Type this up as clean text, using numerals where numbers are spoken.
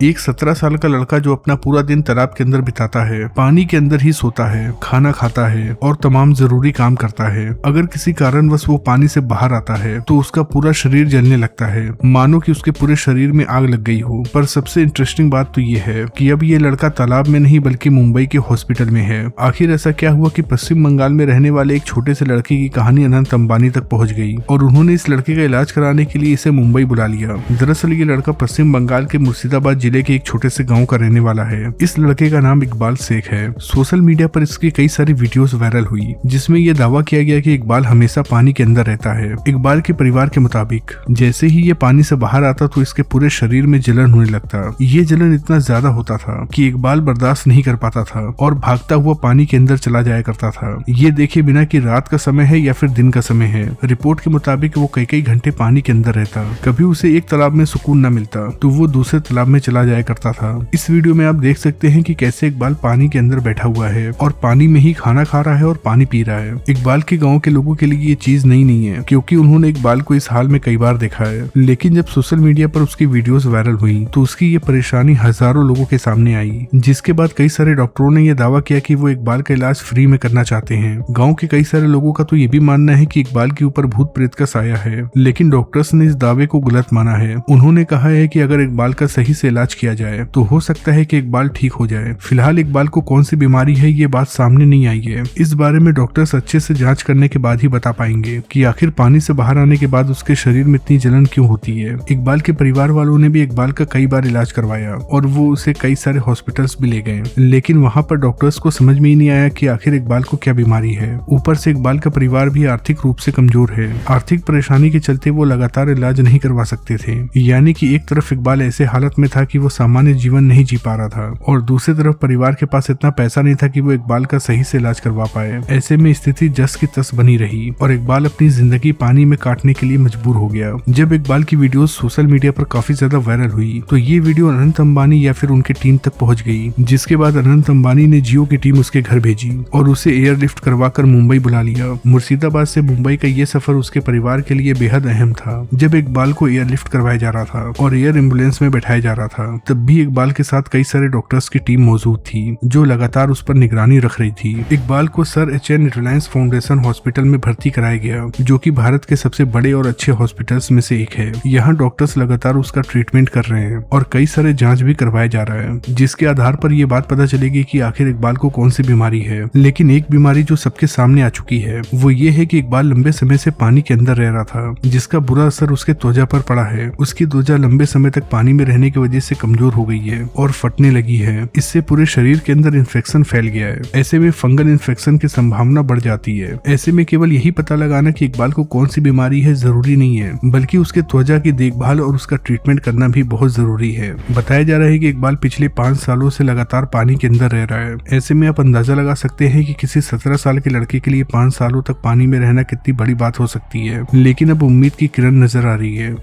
एक 17 साल का लड़का जो अपना पूरा दिन तालाब के अंदर बिताता है, पानी के अंदर ही सोता है, खाना खाता है और तमाम जरूरी काम करता है। अगर किसी कारणवश वो पानी से बाहर आता है तो उसका पूरा शरीर जलने लगता है, मानो कि उसके पूरे शरीर में आग लग गई हो। पर सबसे इंटरेस्टिंग बात तो ये है कि अब ये लड़का तालाब में नहीं बल्कि मुंबई के हॉस्पिटल में है। आखिर ऐसा क्या हुआ कि पश्चिम बंगाल में रहने वाले एक छोटे से लड़के की कहानी अनंत अंबानी तक पहुंच गई और उन्होंने इस लड़के का इलाज कराने के लिए इसे मुंबई बुला लिया। दरअसल ये लड़का पश्चिम बंगाल के मुर्शिदाबाद जिले के एक छोटे से गांव का रहने वाला है। इस लड़के का नाम इकबाल शेख है। सोशल मीडिया पर इसकी कई सारी वीडियोस वायरल हुई जिसमें यह दावा किया गया कि इकबाल हमेशा पानी के अंदर रहता है। इकबाल के परिवार के मुताबिक जैसे ही ये पानी से बाहर आता तो इसके पूरे शरीर में जलन होने लगता। ये जलन इतना ज्यादा होता था कि इकबाल बर्दाश्त नहीं कर पाता था और भागता हुआ पानी के अंदर चला जाया करता था। ये देखे बिना कि रात का समय है या फिर दिन का समय है। रिपोर्ट के मुताबिक वो कई घंटे पानी के अंदर रहता। कभी उसे एक तालाब में सुकून न मिलता तो वो दूसरे तालाब में चला जाया करता था। इस वीडियो में आप देख सकते हैं कि कैसे इकबाल पानी के अंदर बैठा हुआ है और पानी में ही खाना खा रहा है और पानी पी रहा है। इकबाल के गांव के लोगों के लिए ये चीज नई नहीं है क्योंकि उन्होंने इकबाल को इस हाल में कई बार देखा है। लेकिन जब सोशल मीडिया पर उसकी वीडियोस वायरल हुई तो उसकी ये परेशानी हजारों लोगों के सामने आई, जिसके बाद कई सारे डॉक्टरों ने यह दावा किया कि वो इकबाल का इलाज फ्री में करना चाहते हैं। गाँव के कई सारे लोगों का तो ये भी मानना है कि इकबाल के ऊपर भूत प्रेत का साया है, लेकिन डॉक्टर्स ने इस दावे को गलत माना है। उन्होंने कहा है कि अगर इकबाल का सही से इलाज किया जाए तो हो सकता है कि इकबाल ठीक हो जाए। फिलहाल इकबाल को कौन सी बीमारी है ये बात सामने नहीं आई है। इस बारे में डॉक्टर्स अच्छे से जांच करने के बाद ही बता पाएंगे कि आखिर पानी से बाहर आने के बाद उसके शरीर में इतनी जलन क्यों होती है। इकबाल के परिवार वालों ने भी इकबाल का कई बार इलाज करवाया और वो उसे कई सारे हॉस्पिटल्स भी ले गए, लेकिन वहाँ पर डॉक्टर्स को समझ में ही नहीं आया कि आखिर इकबाल को क्या बीमारी है। ऊपर से इकबाल का परिवार भी आर्थिक रूप से कमजोर है। आर्थिक परेशानी के चलते वो लगातार इलाज नहीं करवा सकते थे। यानी कि एक तरफ इकबाल ऐसे हालत में था कि वो सामान्य जीवन नहीं जी पा रहा था और दूसरी तरफ परिवार के पास इतना पैसा नहीं था कि वो इकबाल का सही से इलाज करवा पाए। ऐसे में स्थिति जस की तस बनी रही और इकबाल अपनी जिंदगी पानी में काटने के लिए मजबूर हो गया। जब इकबाल की वीडियोस सोशल मीडिया पर काफी ज्यादा वायरल हुई तो ये वीडियो अनंत अंबानी या फिर उनके टीम तक पहुंच गई, जिसके बाद अनंत अंबानी ने जियो की टीम उसके घर भेजी और उसे एयरलिफ्ट करवाकर मुंबई बुला लिया। मुर्शिदाबाद से मुंबई का ये सफर उसके परिवार के लिए बेहद अहम था। जब इकबाल को एयरलिफ्ट करवाया जा रहा था और एयर एम्बुलेंस में बैठाया जा रहा था तब भी इकबाल के साथ कई सारे डॉक्टर्स की टीम मौजूद थी जो लगातार उस पर निगरानी रख रही थी। इकबाल को sir H.N.. Reliance foundation hospital में भर्ती कराया गया जो कि भारत के सबसे बड़े और अच्छे हॉस्पिटल्स में से एक है। यहाँ डॉक्टर्स लगातार उसका ट्रीटमेंट कर रहे हैं और कई सारे जांच भी करवाया जा रहा है, जिसके आधार पर ये बात पता चलेगी कि आखिर इकबाल को कौन सी बीमारी है। लेकिन एक बीमारी जो सबके सामने आ चुकी है वो ये है कि इकबाल लंबे समय से पानी के अंदर रह रहा था, जिसका बुरा असर उसके त्वचा पर पड़ा है। उसकी त्वचा लंबे समय तक पानी में रहने की वजह से कमजोर हो गई है और फटने लगी है। इससे पूरे शरीर के अंदर इन्फेक्शन फैल गया है। ऐसे में फंगल इन्फेक्शन की संभावना बढ़ जाती है। ऐसे में केवल यही पता लगाना कि इकबाल को कौन सी बीमारी है जरूरी नहीं है, बल्कि उसके त्वचा की देखभाल और उसका ट्रीटमेंट करना भी बहुत जरूरी है। बताया जा रहा है कि इकबाल पिछले 5 सालों से लगातार पानी के अंदर रह रहा है। ऐसे में आप अंदाजा लगा सकते हैं कि किसी 17 साल के लड़के के लिए 5 सालों तक पानी में रहना कितनी बड़ी बात हो सकती है। लेकिन अब उम्मीद की किरण नजर आ रही है।